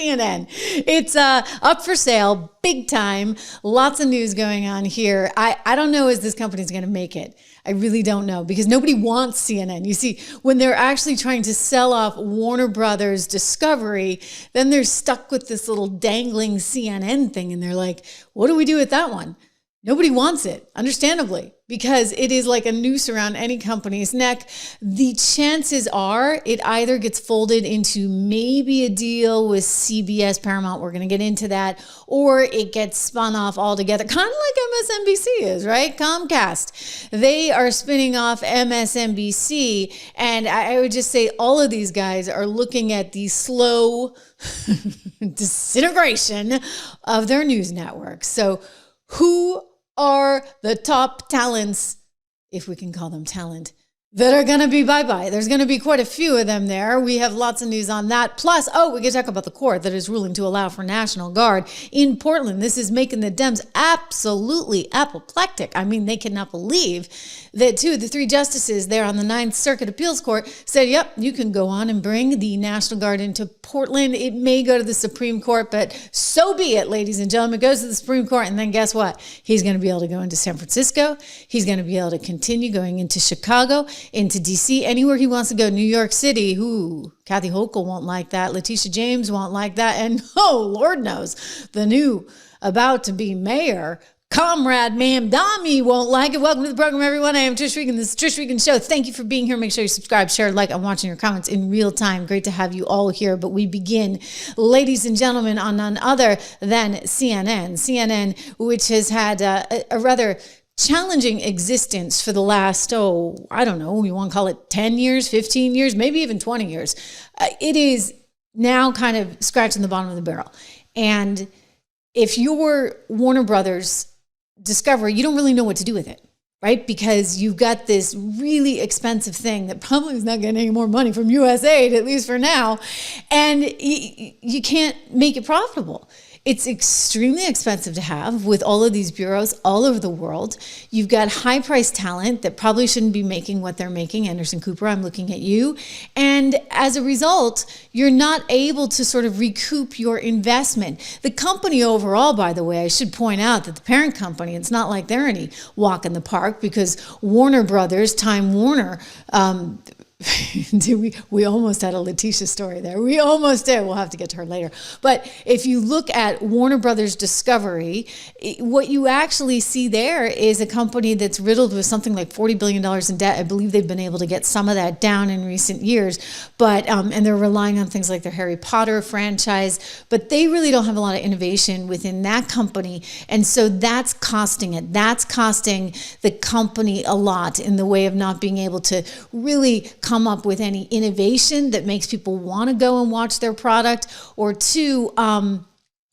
CNN. It's up for sale, big time. Lots of news going on here. I don't know if this company's going to make it. I really don't know, because nobody wants CNN. You see, when they're actually trying to sell off Warner Brothers Discovery, then they're stuck with this little dangling CNN thing. And they're like, what do we do with that one? Nobody wants it, understandably, because it is like a noose around any company's neck. The chances are it either gets folded into maybe a deal with CBS, Paramount, we're going to get into that, or it gets spun off altogether, kind of like MSNBC is, right? Comcast. They are spinning off MSNBC, and I would just say all of these guys are looking at the slow disintegration of their news networks. So who are the top talents, if we can call them talent, that are going to be bye-bye? There's going to be quite a few of them there. We have lots of news on that. Plus, we can talk about the court that is ruling to allow for National Guard in Portland. This is making the Dems absolutely apoplectic. I mean, they cannot believe that two of the three justices there on the Ninth Circuit Appeals Court said, yep, you can go on and bring the National Guard into Portland. It may go to the Supreme Court, but so be it, ladies and gentlemen. It goes to the Supreme Court, and then guess what? He's going to be able to go into San Francisco. He's going to be able to continue going into Chicago, into DC, anywhere he wants to go. New York City, Kathy Hochul won't like that. Letitia James won't like that. And Lord knows, the new about to be mayor, Comrade Ma'am Dami, won't like it. Welcome to the program, everyone. I am Trish Regan. This is Trish Regan Show. Thank you for being here. Make sure you subscribe, share, like. I'm watching your comments in real time. Great to have you all here. But we begin, ladies and gentlemen, on none other than CNN. CNN, which has had a rather challenging existence for the last, I don't know, you want to call it 10 years, 15 years, maybe even 20 years. It is now kind of scratching the bottom of the barrel. And if you're Warner Brothers Discovery, you don't really know what to do with it, right? Because you've got this really expensive thing that probably is not getting any more money from USAID, at least for now, and you can't make it profitable. It's extremely expensive to have with all of these bureaus all over the world. You've got high-priced talent that probably shouldn't be making what they're making. Anderson Cooper, I'm looking at you. And as a result, you're not able to sort of recoup your investment. The company overall, by the way, I should point out that the parent company, it's not like they're any walk in the park, because Warner Brothers, Time Warner, we almost had a Letitia story there. We almost did. We'll have to get to her later. But if you look at Warner Brothers Discovery, what you actually see there is a company that's riddled with something like $40 billion in debt. I believe they've been able to get some of that down in recent years, but and they're relying on things like their Harry Potter franchise, but they really don't have a lot of innovation within that company. And so that's costing it. That's costing the company a lot in the way of not being able to really come up with any innovation that makes people want to go and watch their product, or two,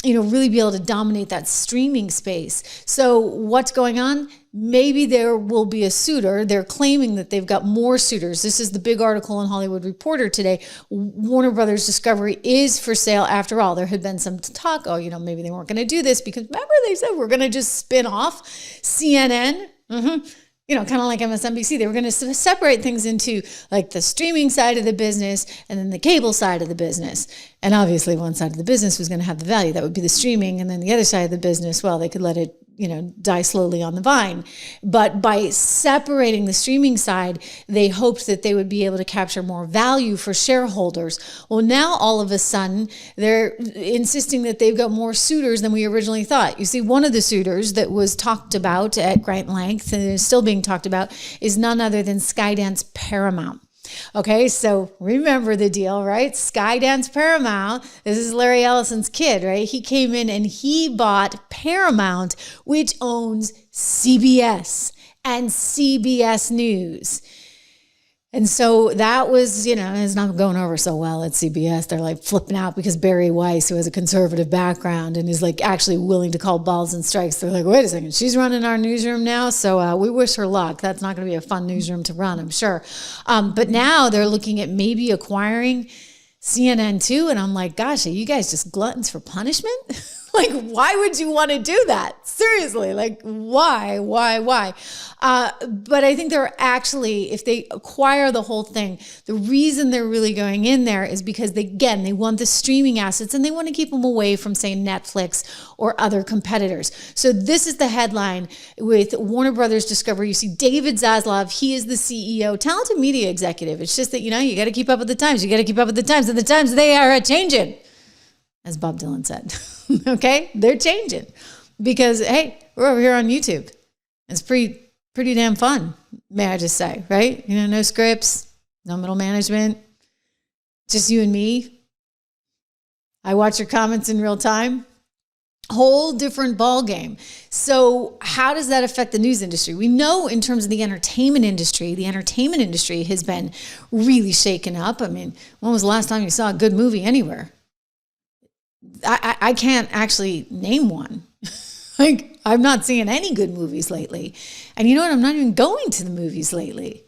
really be able to dominate that streaming space. So what's going on? Maybe there will be a suitor. They're claiming that they've got more suitors. This is the big article in Hollywood Reporter today. Warner Brothers Discovery is for sale after all. There had been some talk, maybe they weren't going to do this, because remember they said we're going to just spin off CNN. Kind of like MSNBC, they were going to separate things into like the streaming side of the business and then the cable side of the business. And obviously one side of the business was going to have the value. That would be the streaming. And then the other side of the business, well, they could let it, die slowly on the vine. But by separating the streaming side, they hoped that they would be able to capture more value for shareholders. Well, now all of a sudden, they're insisting that they've got more suitors than we originally thought. You see, one of the suitors that was talked about at great length and is still being talked about is none other than Skydance Paramount. Okay, so remember the deal, right? Skydance Paramount, this is Larry Ellison's kid, right? He came in and he bought Paramount, which owns CBS and CBS News. And so that was, it's not going over so well at CBS. They're like flipping out because Barry Weiss, who has a conservative background and is like actually willing to call balls and strikes, they're like, wait a second, she's running our newsroom now. So we wish her luck. That's not going to be a fun newsroom to run, I'm sure. But now they're looking at maybe acquiring CNN too. And I'm like, gosh, are you guys just gluttons for punishment? Like, why would you want to do that? Seriously, like, why? But I think they're actually, if they acquire the whole thing, the reason they're really going in there is because they want the streaming assets and they want to keep them away from, say, Netflix or other competitors. So this is the headline with Warner Brothers Discovery. You see David Zaslav, he is the CEO, talented media executive. It's just that, you got to keep up with the times. You got to keep up with the times, and the times, they are changing, as Bob Dylan said. Okay? They're changing because, hey, we're over here on YouTube. It's pretty damn fun, may I just say, right? No scripts, no middle management, just you and me. I watch your comments in real time. Whole different ball game. So how does that affect the news industry? We know in terms of the entertainment industry has been really shaken up. I mean, when was the last time you saw a good movie anywhere? I can't actually name one. Like, I'm not seeing any good movies lately. And you know what? I'm not even going to the movies lately.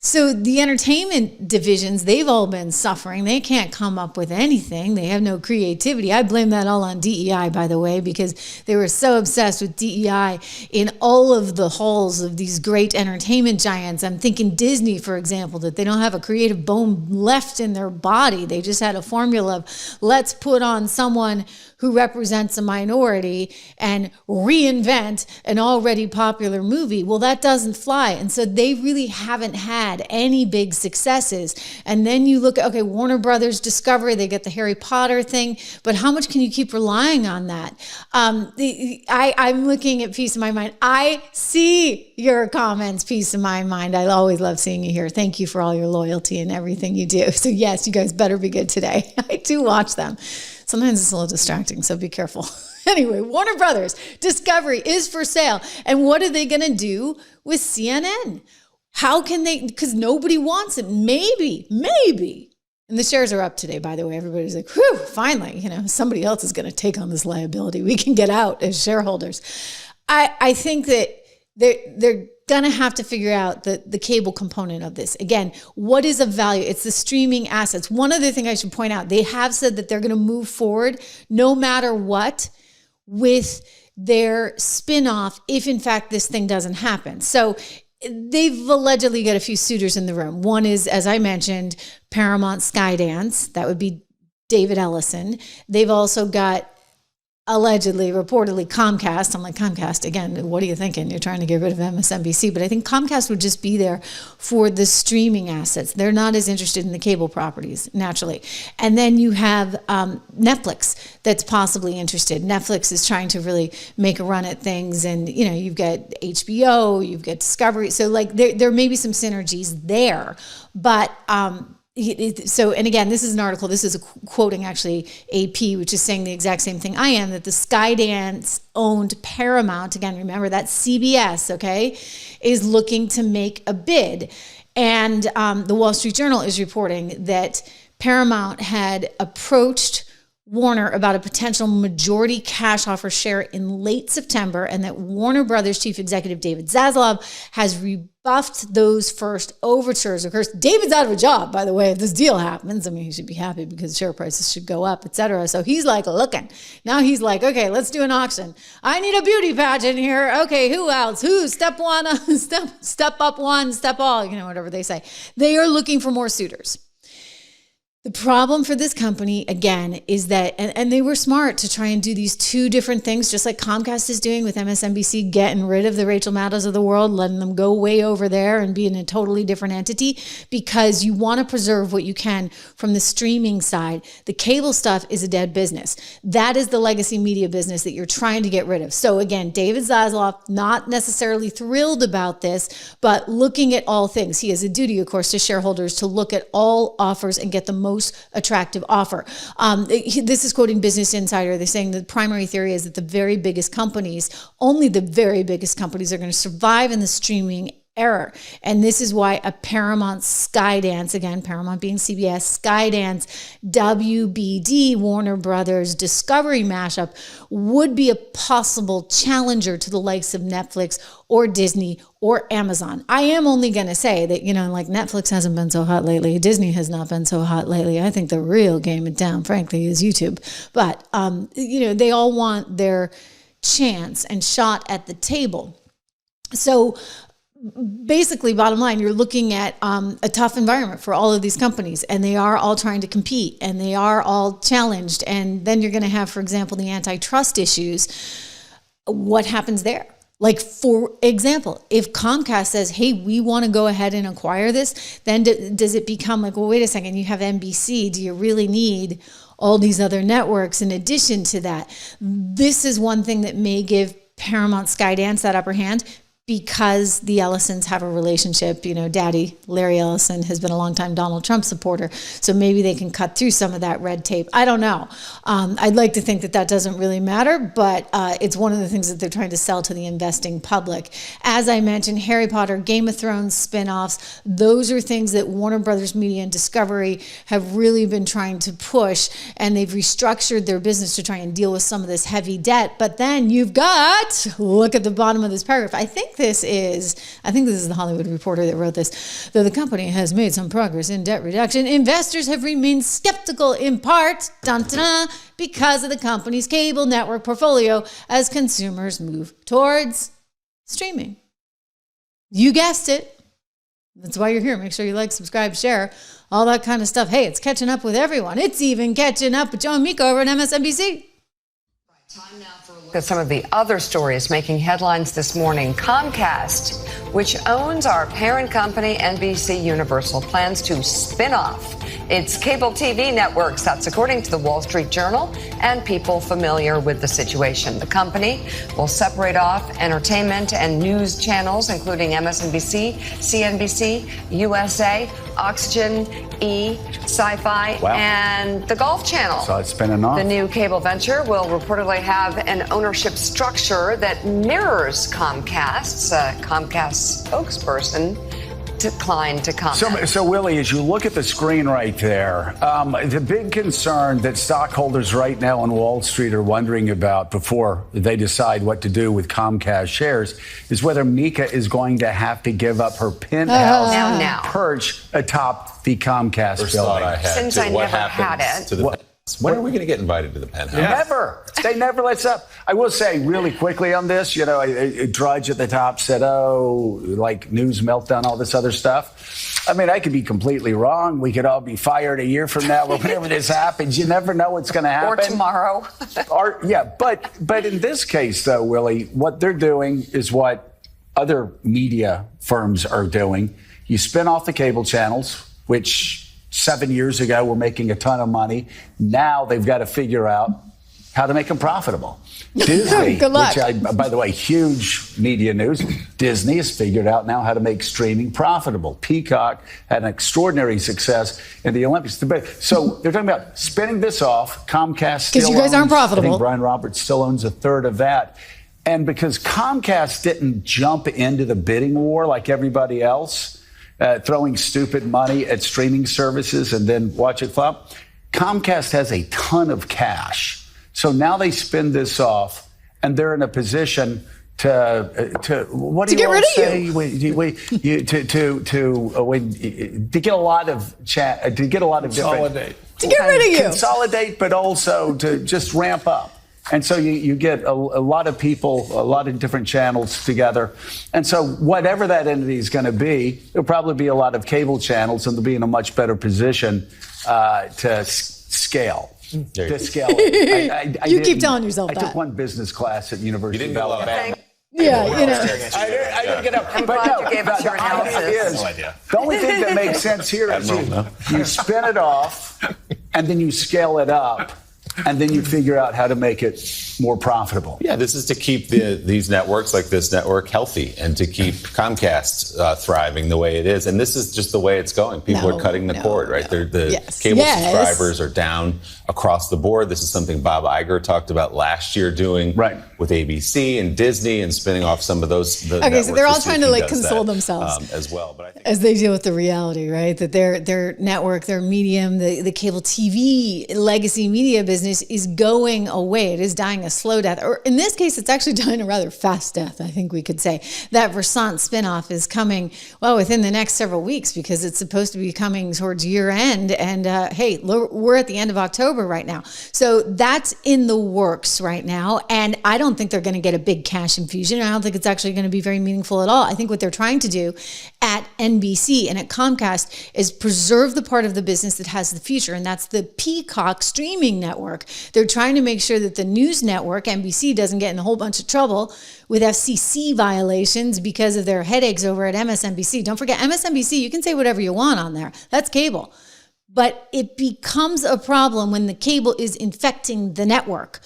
So the entertainment divisions, they've all been suffering. They can't come up with anything. They have no creativity. I blame that all on DEI, by the way, because they were so obsessed with DEI in all of the halls of these great entertainment giants. I'm thinking Disney, for example, that they don't have a creative bone left in their body. They just had a formula of, let's put on someone who represents a minority and reinvent an already popular movie. Well, that doesn't fly. And so they really haven't had any big successes. And then you look at, okay, Warner Brothers Discovery, they get the Harry Potter thing, but how much can you keep relying on that? I'm looking at Peace of My Mind. I see your comments, Peace of My Mind. I always love seeing you here. Thank you for all your loyalty and everything you do. So yes, you guys better be good today. I do watch them. Sometimes it's a little distracting, so be careful. Anyway, Warner Brothers Discovery is for sale. And what are they going to do with CNN? How can they, because nobody wants it. Maybe. And the shares are up today, by the way. Everybody's like, whew, finally, somebody else is going to take on this liability. We can get out as shareholders. I think that they're going to have to figure out the cable component of this. Again, what is of value? It's the streaming assets. One other thing I should point out, they have said that they're going to move forward no matter what with their spinoff if in fact this thing doesn't happen. So they've allegedly got a few suitors in the room. One is, as I mentioned, Paramount Skydance. That would be David Ellison. They've also got allegedly, reportedly, Comcast. I'm like, Comcast, again, what are you thinking? You're trying to get rid of MSNBC. But I think Comcast would just be there for the streaming assets. They're not as interested in the cable properties, naturally. And then you have Netflix that's possibly interested. Netflix is trying to really make a run at things. And, you've got HBO, you've got Discovery. So, like, there may be some synergies there. But, so, and again, this is an article, this is quoting actually AP, which is saying the exact same thing I am, that the Skydance owned Paramount, again, remember that's CBS, okay, is looking to make a bid. And the Wall Street Journal is reporting that Paramount had approached Warner about a potential majority cash offer share in late September, and that Warner Brothers chief executive David Zaslav has rebuffed those first overtures. Of course, David's out of a job, by the way, if this deal happens. I mean, he should be happy because share prices should go up, etc. So he's like looking. Now he's like, okay, let's do an auction. I need a beauty pageant here. Okay, who else? Who? Step one, step up one, step all, whatever they say. They are looking for more suitors. The problem for this company, again, is that, and they were smart to try and do these two different things, just like Comcast is doing with MSNBC, getting rid of the Rachel Maddows of the world, letting them go way over there and be in a totally different entity, because you want to preserve what you can from the streaming side. The cable stuff is a dead business. That is the legacy media business that you're trying to get rid of. So again, David Zaslav, not necessarily thrilled about this, but looking at all things. He has a duty, of course, to shareholders to look at all offers and get the most attractive offer. This is quoting Business Insider. They're saying the primary theory is that the very biggest companies, only the very biggest companies, are going to survive in the streaming error. And this is why a Paramount Skydance, again, Paramount being CBS, Skydance, WBD, Warner Brothers, Discovery mashup would be a possible challenger to the likes of Netflix or Disney or Amazon. I am only going to say that, like Netflix hasn't been so hot lately. Disney has not been so hot lately. I think the real game in town, frankly, is YouTube. But, they all want their chance and shot at the table. So basically, bottom line, you're looking at a tough environment for all of these companies, and they are all trying to compete, and they are all challenged. And then you're going to have, for example, the antitrust issues. What happens there? Like, for example, if Comcast says, hey, we want to go ahead and acquire this, then does it become like, well, wait a second, you have NBC. Do you really need all these other networks in addition to that? This is one thing that may give Paramount Skydance that upper hand, because the Ellisons have a relationship. Daddy, Larry Ellison, has been a longtime Donald Trump supporter. So maybe they can cut through some of that red tape. I don't know. I'd like to think that doesn't really matter, but it's one of the things that they're trying to sell to the investing public. As I mentioned, Harry Potter, Game of Thrones spinoffs, those are things that Warner Brothers Media and Discovery have really been trying to push, and they've restructured their business to try and deal with some of this heavy debt. But then you've got, look at the bottom of this paragraph. I think this is the Hollywood Reporter that wrote this. Though the company has made some progress in debt reduction, investors have remained skeptical in part, because of the company's cable network portfolio as consumers move towards streaming. You guessed it. That's why you're here. Make sure you like, subscribe, share, all that kind of stuff. Hey, it's catching up with everyone. It's even catching up with Joe and Mika over at MSNBC. Time now for a look at some of the other stories making headlines this morning. Comcast, which owns our parent company, NBC Universal, plans to spin off its cable TV networks. That's according to the Wall Street Journal and people familiar with the situation. The company will separate off entertainment and news channels, including MSNBC, CNBC, USA, Oxygen, E, Sci-Fi, and the Golf Channel. So it's spinning off. The new cable venture will reportedly have an ownership structure that mirrors Comcast's. Comcast spokesperson declined to comment. So Willie, as you look at the screen right there, the big concern that stockholders right now on Wall Street are wondering about before they decide what to do with Comcast shares is whether Mika is going to have to give up her penthouse perch atop the Comcast building. Since I never had it. When are we going to get invited to the penthouse? Never. They never lets up. I will say really quickly on this, Drudge at the top said, like news meltdown, all this other stuff. I mean, I could be completely wrong. We could all be fired a year from now or whenever this happens. You never know what's going to happen. Or tomorrow. But in this case, though, Willie, what they're doing is what other media firms are doing. You spin off the cable channels, which 7 years ago were making a ton of money. Now they've got to figure out how to make them profitable. Disney, Good luck. which by the way, huge media news. Disney has figured out now how to make streaming profitable. Peacock had an extraordinary success in the Olympics. So they're talking about spinning this off. Comcast still because you guys aren't profitable. I think Brian Roberts still owns a third of that. And because Comcast didn't jump into the bidding war like everybody else, throwing stupid money at streaming services and then watch it flop, Comcast has a ton of cash. So now they spin this off, and they're in a position to get rid of to get a lot of consolidate, but also to just ramp up. And so you get a lot of people, a lot of different channels together. And so whatever that entity is going to be, there'll probably be a lot of cable channels, and they'll be in a much better position to scale. To scale. You keep telling yourself that. I took one business class at University of Alabama. Yeah, I didn't get up. I'm glad you gave us your analysis. The only thing that makes sense here is you spin it off, and then you scale it up. and then you figure out how to make it more profitable. Yeah, this is to keep these networks like this network healthy and to keep Comcast thriving the way it is. And this is just the way it's going. People are cutting the cord, right? The cable subscribers are down across the board. This is something Bob Iger talked about last year doing with ABC and Disney and spinning off some of those. So they're all trying to console themselves as well. But I think as they deal with the reality, right? That their network, their medium, the cable TV legacy media business is going away. It is dying a slow death, or in this case, it's actually dying a rather fast death. I think we could say that Versant spinoff is coming within the next several weeks because it's supposed to be coming towards year end. And hey, we're at the end of October right now, so that's in the works right now. And I don't think they're going to get a big cash infusion. I don't think it's actually going to be very meaningful at all. I think what they're trying to do at NBC and at Comcast is preserve the part of the business that has the future, and that's the Peacock streaming network. They're trying to make sure that the news network, NBC, doesn't get in a whole bunch of trouble with FCC violations because of their headaches over at MSNBC. Don't forget, MSNBC, you can say whatever you want on there. That's cable. But it becomes a problem when the cable is infecting the network.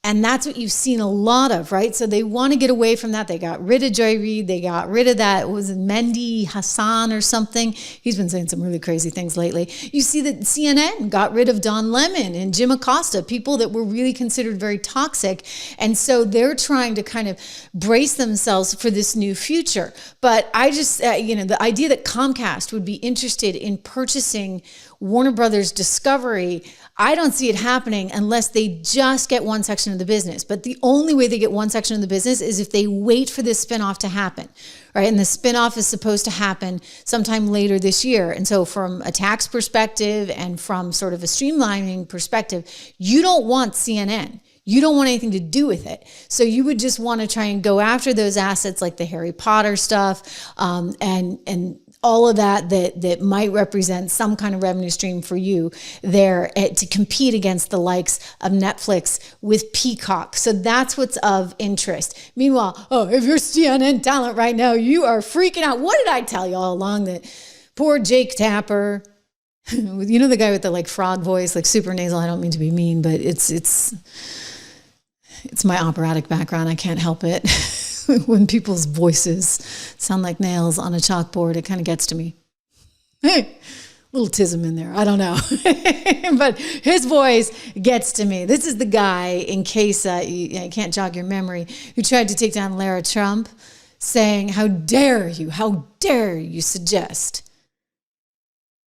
And that's what you've seen a lot of, right? So they want to get away from that. They got rid of Joy Reid. They got rid of that. Was it Mehdi Hassan or something? He's been saying some really crazy things lately. You see that CNN got rid of Don Lemon and Jim Acosta, people that were really considered very toxic. And so they're trying to kind of brace themselves for this new future. But I just, the idea that Comcast would be interested in purchasing Warner Brothers Discovery, I don't see it happening unless they just get one section of the business. But the only way they get one section of the business is if they wait for this spinoff to happen, right? And the spinoff is supposed to happen sometime later this year. And so from a tax perspective and from sort of a streamlining perspective, you don't want CNN. You don't want anything to do with it. So you would just want to try and go after those assets like the Harry Potter stuff and all of that might represent some kind of revenue stream for you there to compete against the likes of Netflix with Peacock. So that's what's of interest. Meanwhile, if you're CNN talent right now, you are freaking out. What did I tell you all along that poor Jake Tapper, you know, the guy with the frog voice, super nasal. I don't mean to be mean, but it's my operatic background. I can't help it. When people's voices sound like nails on a chalkboard, it kind of gets to me. Hey, little tism in there. I don't know. But his voice gets to me. This is the guy, in case you can't jog your memory, who tried to take down Lara Trump, saying, how dare you suggest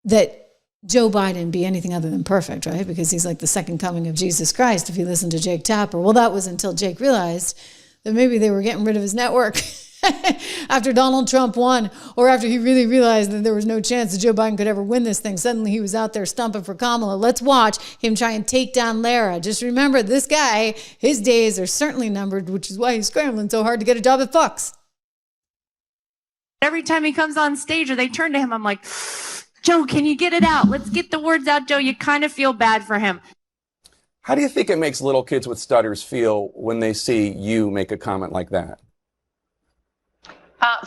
that Joe Biden be anything other than perfect, right? Because he's like the second coming of Jesus Christ if you listen to Jake Tapper. Well, that was until Jake realized that maybe they were getting rid of his network after Donald Trump won, or after he really realized that there was no chance that Joe Biden could ever win this thing. Suddenly he was out there stumping for Kamala. Let's watch him try and take down Lara. Just remember, this guy, his days are certainly numbered, which is why he's scrambling so hard to get a job at Fox. Every time he comes on stage or they turn to him, I'm like, Joe, can you get it out? Let's get the words out, Joe. You kind of feel bad for him. How do you think it makes little kids with stutters feel when they see you make a comment like that?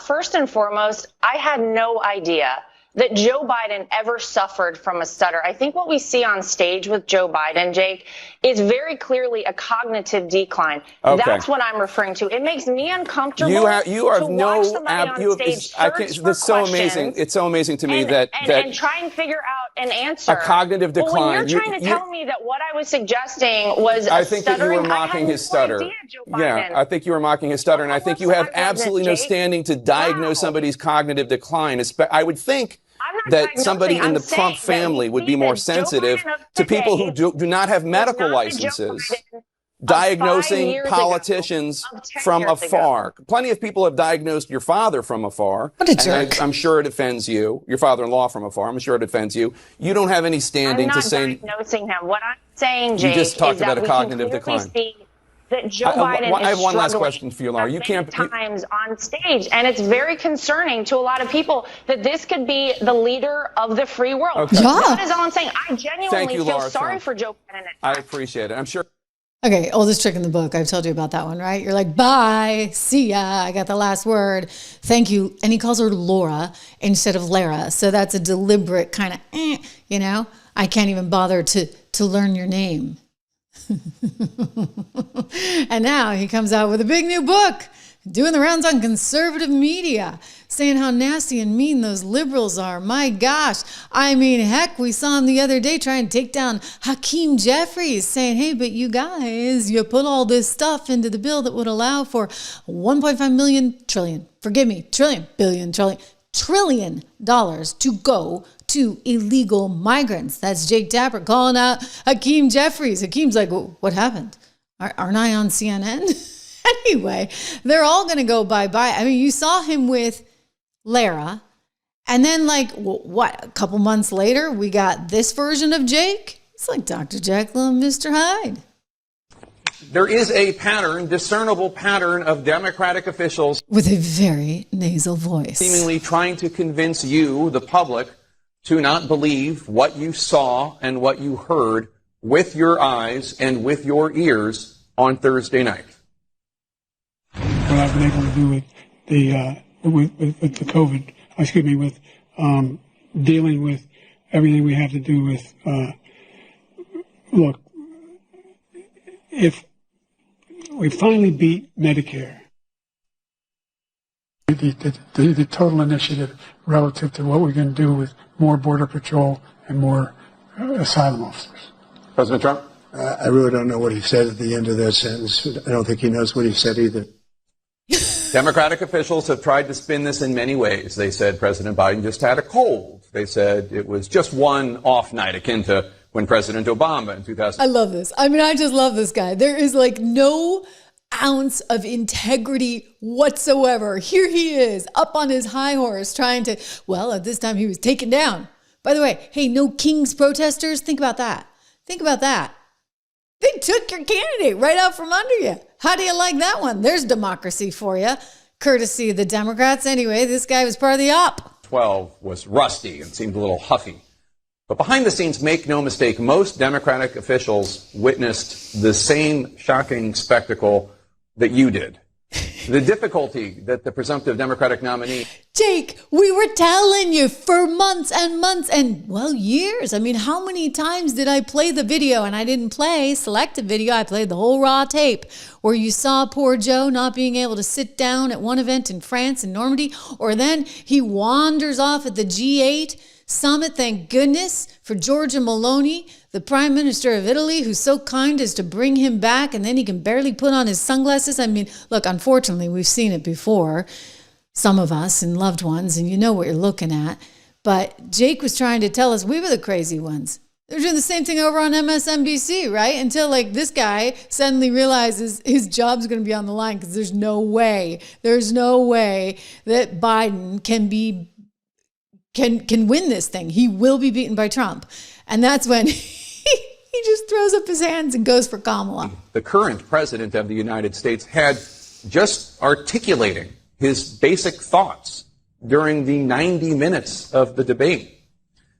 First and foremost, I had no idea that Joe Biden ever suffered from a stutter. I think what we see on stage with Joe Biden, Jake, is very clearly a cognitive decline. Okay. That's what I'm referring to. It makes me uncomfortable you have to no watch somebody on stage that's so amazing. It's so amazing to me that try and figure out an answer. A cognitive decline. Well, when you're trying to tell me that what I was suggesting was I think that you were mocking his stutter. Yeah, I think you were mocking his stutter, and I think you have absolutely no standing to diagnose somebody's cognitive decline. I would think that somebody in the Trump family would be more sensitive to people who do not have medical licenses, diagnosing politicians from afar. Plenty of people have diagnosed your father from afar. What a jerk. I'm sure it offends you. Your father-in-law from afar. I'm sure it offends you. You don't have any standing to say. I'm not diagnosing him. What I'm saying, Jake, you just talked is about that a cognitive decline. That Joe Biden I have is one last struggling question for you, Laura. You can't times on stage, and it's very concerning to a lot of people that this could be the leader of the free world. Okay. Yeah. That is all I'm saying. I genuinely feel Laura sorry Trump. for Joe Biden. I appreciate it. I'm sure. Okay, oldest trick in the book. I've told you about that one, right? You're like, bye, see ya, I got the last word, thank you. And he calls her Laura instead of Lara. So that's a deliberate kind of, I can't even bother to learn your name. And now he comes out with a big new book, doing the rounds on conservative media, saying how nasty and mean those liberals are. My gosh. I mean, heck, we saw him the other day trying to take down Hakeem Jeffries, saying, hey, but you guys, you put all this stuff into the bill that would allow for 1.5 million trillion, forgive me, trillion dollars to go to illegal migrants. That's Jake Tapper calling out Hakeem Jeffries. Hakeem's like, well, what happened? Aren't I on CNN? Anyway, they're all going to go bye-bye. I mean, you saw him with Lara, and then like, what, a couple months later, we got this version of Jake? It's like Dr. Jekyll and Mr. Hyde. There is a pattern, discernible pattern of Democratic officials with a very nasal voice, seemingly trying to convince you, the public, to not believe what you saw and what you heard with your eyes and with your ears on Thursday night. What I've been able to do with the with the COVID, with dealing with everything we have to do with. Look, if we finally beat Medicare, the total initiative relative to what we're going to do with more Border Patrol and more asylum officers. President Trump? I really don't know what he said at the end of that sentence. I don't think he knows what he said either. Democratic officials have tried to spin this in many ways. They said President Biden just had a cold. They said it was just one off night, akin to when President Obama in 2000. I love this. I mean, I just love this guy. There is like no ounce of integrity whatsoever. Here he is up on his high horse trying to, well, at this time he was taken down. By the way, hey, no King's protesters. Think about that. Think about that. They took your candidate right out from under you. How do you like that one? There's democracy for you, courtesy of the Democrats. Anyway, this guy was part of the op. 12 was rusty and seemed a little huffy. But behind the scenes, make no mistake, most Democratic officials witnessed the same shocking spectacle that you did. The difficulty that the presumptive Democratic nominee... Jake, we were telling you for months and months and, well, years. I mean, how many times did I play the video? And I didn't play selective video. I played the whole raw tape where you saw poor Joe not being able to sit down at one event in France in Normandy. Or then he wanders off at the G8 summit. Thank goodness for Giorgia Meloni, the Prime Minister of Italy, who's so kind as to bring him back, and then he can barely put on his sunglasses. I mean, look, unfortunately, we've seen it before, some of us and loved ones, and you know what you're looking at. But Jake was trying to tell us we were the crazy ones. They're doing the same thing over on MSNBC, right? Until like this guy suddenly realizes his job's going to be on the line because there's no way that Biden can win this thing. He will be beaten by Trump. And that's when he just throws up his hands and goes for Kamala. The current president of the United States had just articulating his basic thoughts during the 90 minutes of the debate.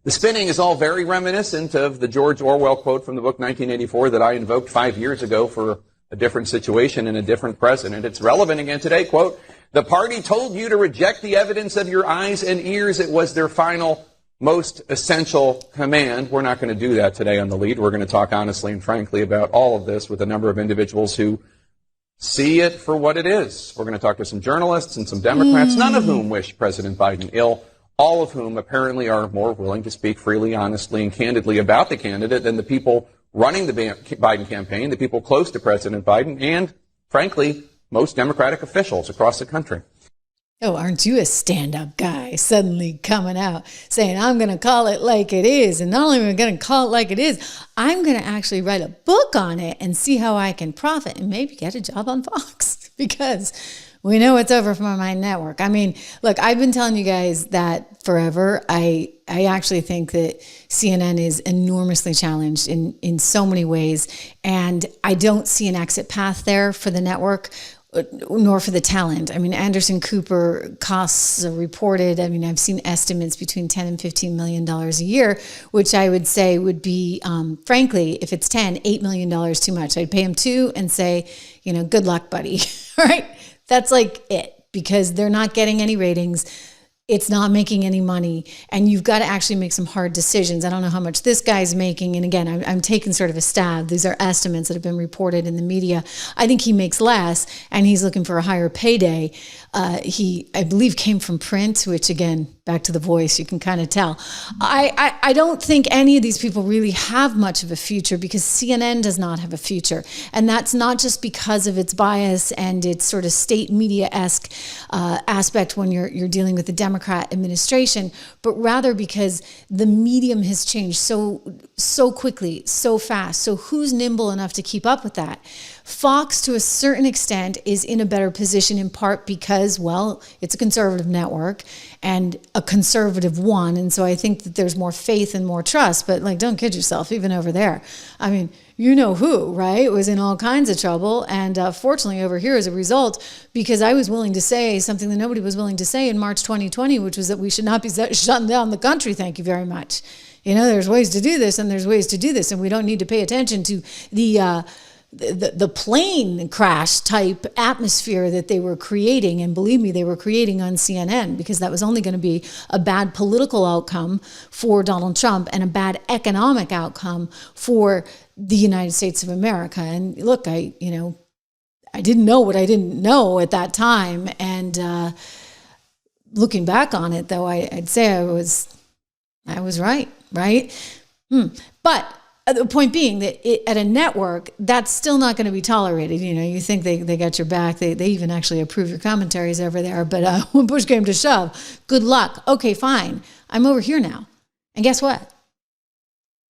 The spinning is all very reminiscent of the George Orwell quote from the book 1984 that I invoked 5 years ago for a different situation and a different president. It's relevant again today. Quote, "The party told you to reject the evidence of your eyes and ears. It was their final, most essential command." We're not going to do that today on The Lead. We're going to talk honestly and frankly about all of this with a number of individuals who see it for what it is. We're going to talk to some journalists and some Democrats, none of whom wish President Biden ill, all of whom apparently are more willing to speak freely, honestly, and candidly about the candidate than the people running the Biden campaign, the people close to President Biden, and, frankly, most Democratic officials across the country. Oh, aren't you a stand-up guy suddenly coming out saying, I'm going to call it like it is. And not only am I going to call it like it is, I'm going to actually write a book on it and see how I can profit and maybe get a job on Fox because we know it's over from my network. I mean, look, I've been telling you guys that forever. I actually think that CNN is enormously challenged in so many ways. And I don't see an exit path there for the network, nor for the talent. I mean, Anderson Cooper costs are reported. I mean, I've seen estimates between $10 and $15 million a year, which I would say would be, frankly, if it's $8 million too much. I'd pay him $2 and say, good luck, buddy. All right. That's like it because they're not getting any ratings. it's not making any money, and you've got to actually make some hard decisions. I don't know how much this guy's making. And again, I'm taking sort of a stab. These are estimates that have been reported in the media. I think he makes less, and he's looking for a higher payday. He, I believe, came from print, which again, back to the voice, you can kind of tell. I don't think any of these people really have much of a future, because CNN does not have a future. And that's not just because of its bias and its sort of state media-esque aspect when you're dealing with the Democrat administration, but rather because the medium has changed so quickly, so fast. So who's nimble enough to keep up with that? Fox, to a certain extent, is in a better position, in part because, well, it's a conservative network and a conservative one. And so I think that there's more faith and more trust. But like, don't kid yourself, even over there. I mean, you know who, right? Was in all kinds of trouble. And fortunately over here as a result, because I was willing to say something that nobody was willing to say in March 2020, which was that we should not be shutting down the country. Thank you very much. You know, there's ways to do this and there's ways to do this. And we don't need to pay attention to the plane crash type atmosphere that they were creating. And believe me, they were creating on CNN, because that was only going to be a bad political outcome for Donald Trump and a bad economic outcome for the United States of America. And look, I didn't know what I didn't know at that time. And looking back on it, though, I'd say I was right? But the point being that at a network, that's still not going to be tolerated. You know, you think they got your back. They even actually approve your commentaries over there. But when push came to shove, good luck. Okay, fine. I'm over here now. And guess what?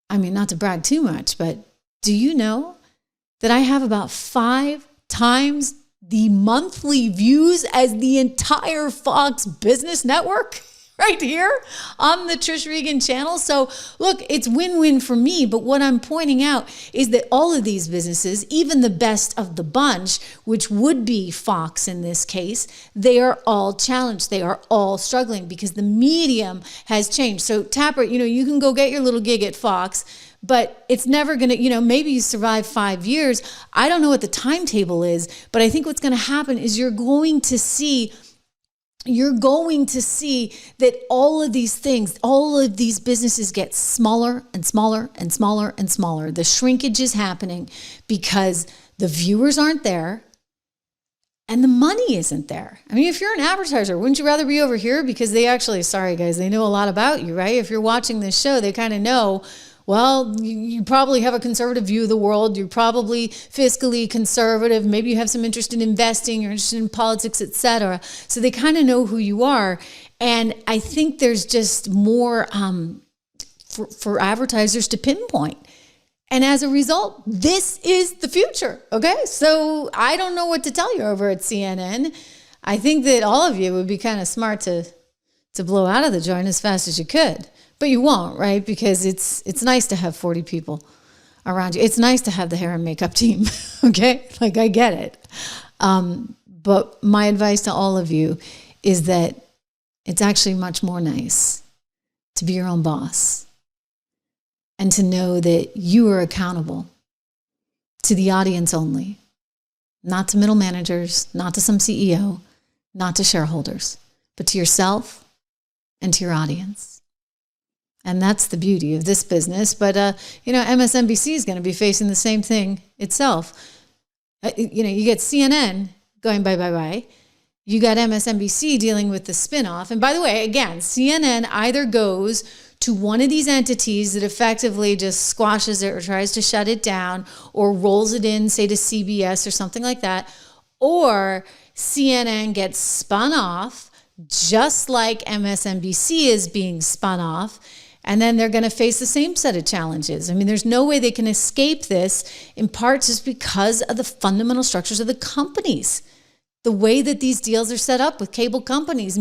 I mean, not to brag too much, but do you know that I have about 5 times the monthly views as the entire Fox Business Network? Right here on the Trish Regan channel. So look, it's win-win for me. But what I'm pointing out is that all of these businesses, even the best of the bunch, which would be Fox in this case, they are all challenged. They are all struggling because the medium has changed. So Tapper, you can go get your little gig at Fox, but it's never going to, maybe you survive 5 years. I don't know what the timetable is, but I think what's going to happen is you're going to see that all of these things, all of these businesses get smaller and smaller and smaller and smaller. The shrinkage is happening because the viewers aren't there and the money isn't there. I mean, if you're an advertiser, wouldn't you rather be over here? Because they actually, sorry guys, they know a lot about you, right? If you're watching this show, they kind of know, well, you probably have a conservative view of the world. You're probably fiscally conservative. Maybe you have some interest in investing. You're interested in politics, etc. So they kind of know who you are. And I think there's just more for advertisers to pinpoint. And as a result, this is the future. Okay, so I don't know what to tell you over at CNN. I think that all of you would be kind of smart to blow out of the joint as fast as you could. But you won't, right? Because it's nice to have 40 people around you. It's nice to have the hair and makeup team, okay? Like, I get it. But my advice to all of you is that it's actually much more nice to be your own boss and to know that you are accountable to the audience only, not to middle managers, not to some CEO, not to shareholders, but to yourself and to your audience. And that's the beauty of this business. But, MSNBC is going to be facing the same thing itself. You get CNN going bye. You got MSNBC dealing with the spinoff. And by the way, again, CNN either goes to one of these entities that effectively just squashes it or tries to shut it down or rolls it in, say, to CBS or something like that, or CNN gets spun off just like MSNBC is being spun off. And then they're going to face the same set of challenges. I mean, there's no way they can escape this, in part just because of the fundamental structures of the companies, the way that these deals are set up with cable companies.